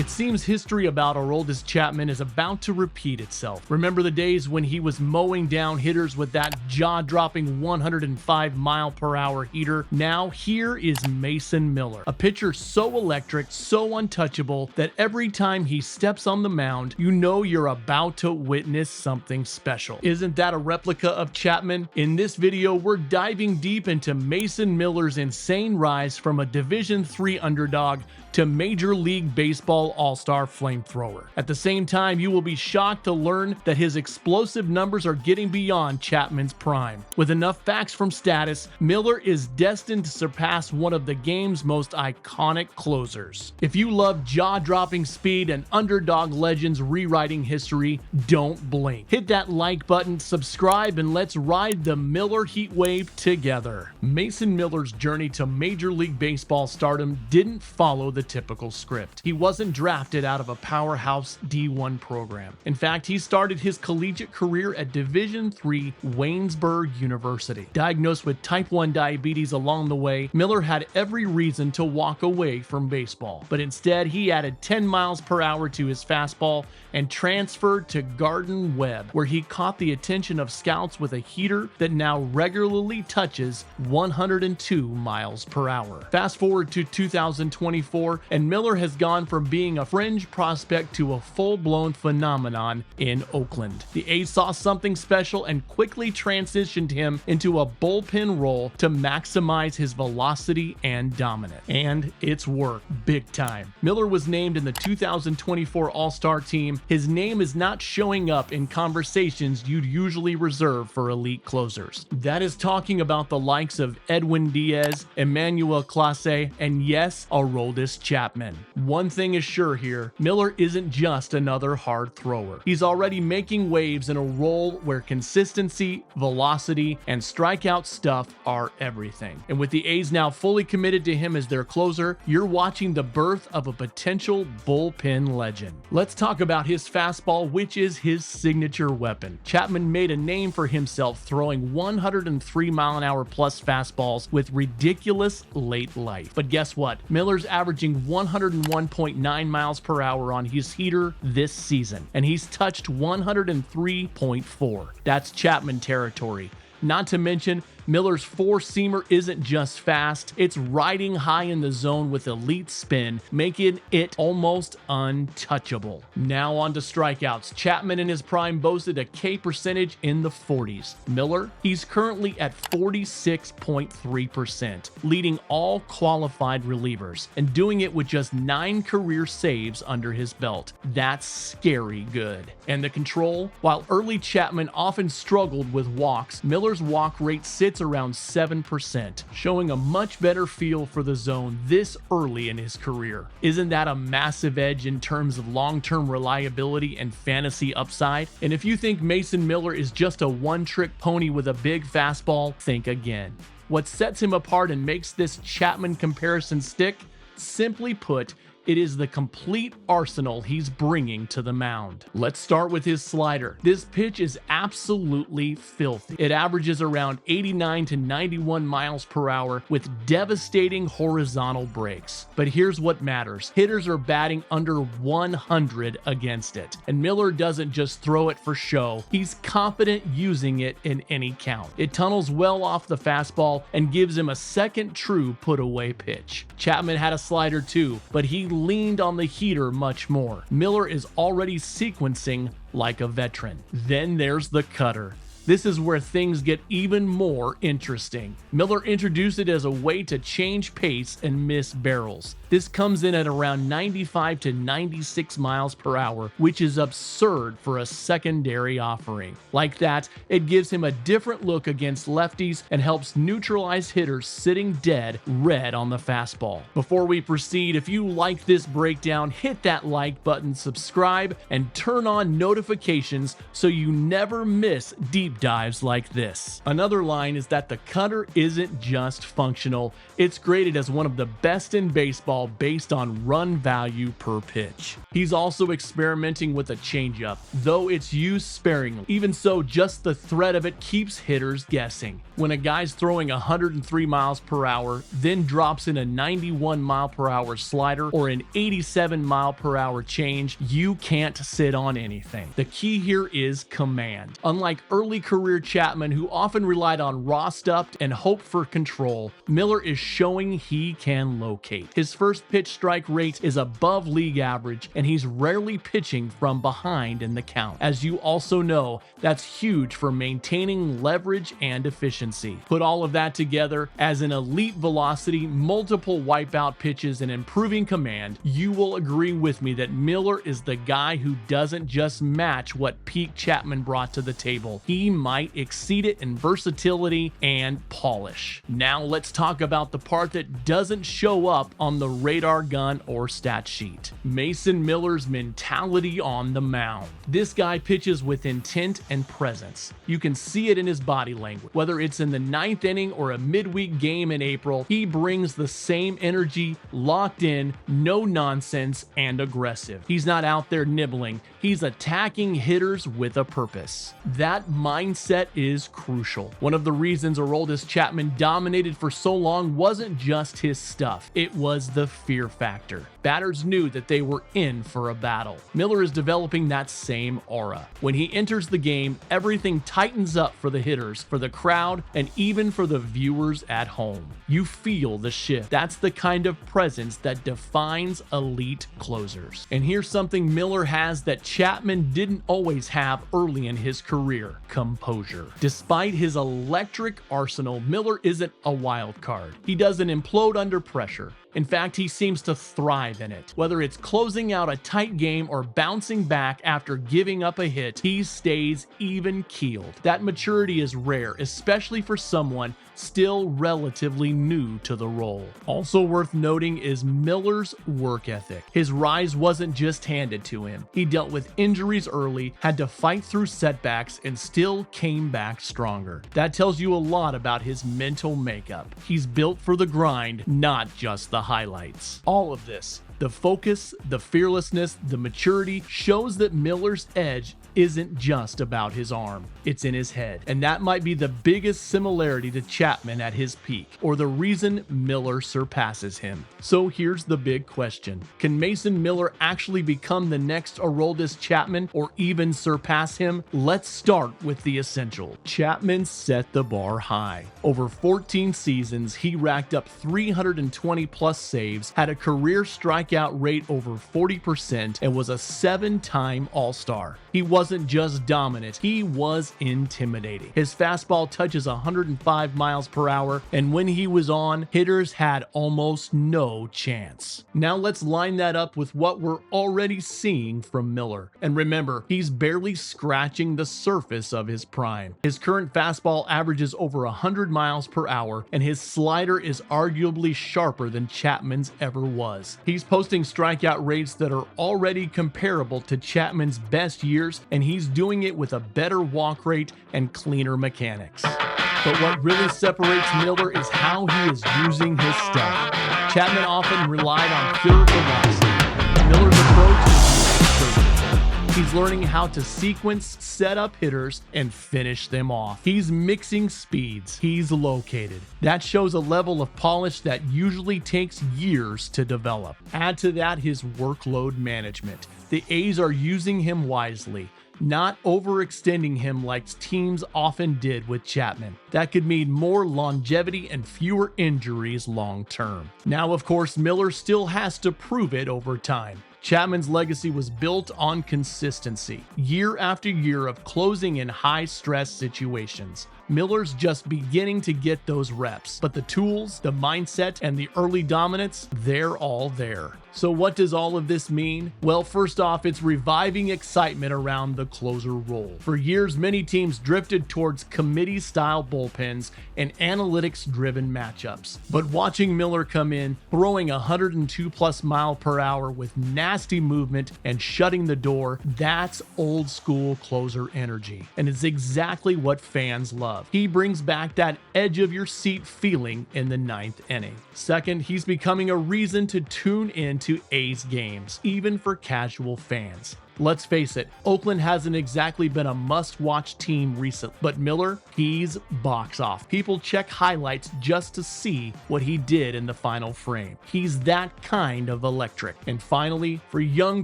It seems history about Aroldis Chapman is about to repeat itself. Remember the days when he was mowing down hitters with that jaw-dropping 105-mile-per-hour heater? Now here is Mason Miller, a pitcher so electric, so untouchable, that every time he steps on the mound, you know you're about to witness something special. Isn't that a replica of Chapman? In this video, we're diving deep into Mason Miller's insane rise from a Division III underdog to Major League Baseball All-Star flamethrower. At the same time, you will be shocked to learn that his explosive numbers are getting beyond Chapman's prime. With enough facts from Status, Miller is destined to surpass one of the game's most iconic closers. If you love jaw-dropping speed and underdog legends rewriting history, don't blink. Hit that like button, subscribe, and let's ride the Miller heat wave together. Mason Miller's journey to Major League Baseball stardom didn't follow the typical script. He wasn't drafted out of a powerhouse D1 program. In fact, he started his collegiate career at Division III Waynesburg University. Diagnosed with type 1 diabetes along the way, Miller had every reason to walk away from baseball. But instead, he added 10 miles per hour to his fastball and transferred to Garden Webb, where he caught the attention of scouts with a heater that now regularly touches 102 miles per hour. Fast forward to 2024, and Miller has gone from being a fringe prospect to a full-blown phenomenon in Oakland. The A's saw something special and quickly transitioned him into a bullpen role to maximize his velocity and dominance. And it's worked big time. Miller was named in the 2024 All-Star team. His name is not showing up in conversations you'd usually reserve for elite closers. That is talking about the likes of Edwin Diaz, Emmanuel Clase, and yes, Aroldis Chapman. One thing is sure here, Miller isn't just another hard thrower. He's already making waves in a role where consistency, velocity, and strikeout stuff are everything. And with the A's now fully committed to him as their closer, you're watching the birth of a potential bullpen legend. Let's talk about his fastball, which is his signature weapon. Chapman made a name for himself throwing 103-mile-an-hour plus fastballs with ridiculous late life. But guess what? Miller's averaging 101.9 miles per hour on his heater this season, and he's touched 103.4. That's Chapman territory. Not to mention, Miller's four-seamer isn't just fast, it's riding high in the zone with elite spin, making it almost untouchable. Now on to strikeouts. Chapman in his prime boasted a K percentage in the 40s. Miller, he's currently at 46.3%, leading all qualified relievers, and doing it with just 9 career saves under his belt. That's scary good. And the control? While early Chapman often struggled with walks, Miller's walk rate sits around 7%, showing a much better feel for the zone this early in his career. Isn't that a massive edge in terms of long-term reliability and fantasy upside? And if you think Mason Miller is just a one-trick pony with a big fastball, think again. What sets him apart and makes this Chapman comparison stick? Simply put, it is the complete arsenal he's bringing to the mound. Let's start with his slider. This pitch is absolutely filthy. It averages around 89 to 91 miles per hour with devastating horizontal breaks. But here's what matters. Hitters are batting under 100 against it. And Miller doesn't just throw it for show. He's confident using it in any count. It tunnels well off the fastball and gives him a second true put-away pitch. Chapman had a slider too, but he leaned on the heater much more. Miller is already sequencing like a veteran. Then there's the cutter. This is where things get even more interesting. Miller introduced it as a way to change pace and miss barrels. This comes in at around 95 to 96 miles per hour, which is absurd for a secondary offering. Like that, it gives him a different look against lefties and helps neutralize hitters sitting dead red on the fastball. Before we proceed, if you like this breakdown, hit that like button, subscribe, and turn on notifications so you never miss deep deep dives like this. Another line is that the cutter isn't just functional, it's graded as one of the best in baseball based on run value per pitch. He's also experimenting with a changeup, though it's used sparingly. Even so, just the threat of it keeps hitters guessing. When a guy's throwing 103 miles per hour, then drops in a 91 mile per hour slider or an 87 mile per hour change, you can't sit on anything. The key here is command. Unlike early career Chapman, who often relied on raw stuff and hope for control, Miller is showing he can locate. His first pitch strike rate is above league average, and he's rarely pitching from behind in the count. As you also know, that's huge for maintaining leverage and efficiency. Put all of that together, as an elite velocity, multiple wipeout pitches, and improving command, you will agree with me that Miller is the guy who doesn't just match what peak Chapman brought to the table. He might exceed it in versatility and polish. Now let's talk about the part that doesn't show up on the radar gun or stat sheet. Mason Miller's mentality on the mound. This guy pitches with intent and presence. You can see it in his body language. Whether it's in the 9th inning or a midweek game in April, he brings the same energy, locked in, no nonsense, and aggressive. He's not out there nibbling. He's attacking hitters with a purpose. That mindset is crucial. One of the reasons Aroldis Chapman dominated for so long wasn't just his stuff. It was the fear factor. Batters knew that they were in for a battle. Miller is developing that same aura. When he enters the game, everything tightens up for the hitters, for the crowd, and even for the viewers at home. You feel the shift. That's the kind of presence that defines elite closers. And here's something Miller has that Chapman didn't always have early in his career: composure. Despite his electric arsenal, Miller isn't a wild card. He doesn't implode under pressure. In fact, he seems to thrive in it. Whether it's closing out a tight game or bouncing back after giving up a hit, he stays even-keeled. That maturity is rare, especially for someone still relatively new to the role. Also worth noting is Miller's work ethic. His rise wasn't just handed to him. He dealt with injuries early, had to fight through setbacks, and still came back stronger. That tells you a lot about his mental makeup. He's built for the grind, not just the highlights. All of this, the focus, the fearlessness, the maturity, shows that Miller's edge isn't just about his arm, it's in his head. And that might be the biggest similarity to Chapman at his peak, or the reason Miller surpasses him. So here's the big question: can Mason Miller actually become the next Aroldis Chapman, or even surpass him? Let's start with the essential. Chapman set the bar high. Over 14 seasons, he racked up 320 plus saves, had a career strikeout rate over 40%, and was a 7-time All-Star. He wasn't just dominant, he was intimidating. His fastball touches 105 miles per hour, and when he was on, hitters had almost no chance. Now let's line that up with what we're already seeing from Miller. And remember, he's barely scratching the surface of his prime. His current fastball averages over 100 miles per hour, and his slider is arguably sharper than Chapman's ever was. He's posting strikeout rates that are already comparable to Chapman's best years, and he's doing it with a better walk rate and cleaner mechanics. But what really separates Miller is how he is using his stuff. Chapman often relied on pure velocity. Miller's approach is conservative. He's learning how to sequence, set up hitters, and finish them off. He's mixing speeds. He's located. That shows a level of polish that usually takes years to develop. Add to that his workload management. The A's are using him wisely, not overextending him like teams often did with Chapman. That could mean more longevity and fewer injuries long term. Now, of course, Miller still has to prove it over time. Chapman's legacy was built on consistency, year after year of closing in high-stress situations. Miller's just beginning to get those reps, but the tools, the mindset, and the early dominance, they're all there. So what does all of this mean? Well, first off, it's reviving excitement around the closer role. For years, many teams drifted towards committee-style bullpens and analytics-driven matchups. But watching Miller come in, throwing 102+ mile per hour with nasty movement and shutting the door, that's old school closer energy. And it's exactly what fans love. He brings back that edge of your seat feeling in the 9th inning. Second, he's becoming a reason to tune in to A's games, even for casual fans. Let's face it, Oakland hasn't exactly been a must-watch team recently, but Miller, he's box off. People check highlights just to see what he did in the final frame. He's that kind of electric. And finally, for young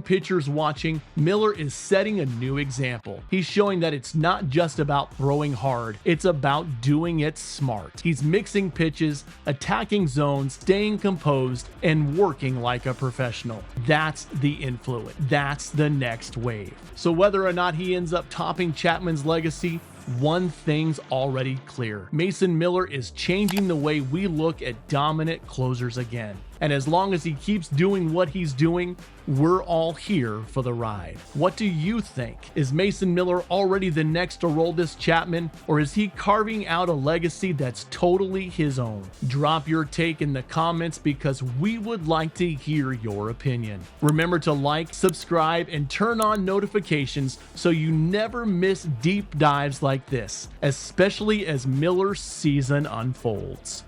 pitchers watching, Miller is setting a new example. He's showing that it's not just about throwing hard, it's about doing it smart. He's mixing pitches, attacking zones, staying composed, and working like a professional. That's the influence. That's the next wave. So whether or not he ends up topping Chapman's legacy, one thing's already clear. Mason Miller is changing the way we look at dominant closers again. And as long as he keeps doing what he's doing, we're all here for the ride. What do you think? Is Mason Miller already the next Aroldis Chapman, or is he carving out a legacy that's totally his own? Drop your take in the comments because we would like to hear your opinion. Remember to like, subscribe, and turn on notifications so you never miss deep dives like this, especially as Miller's season unfolds.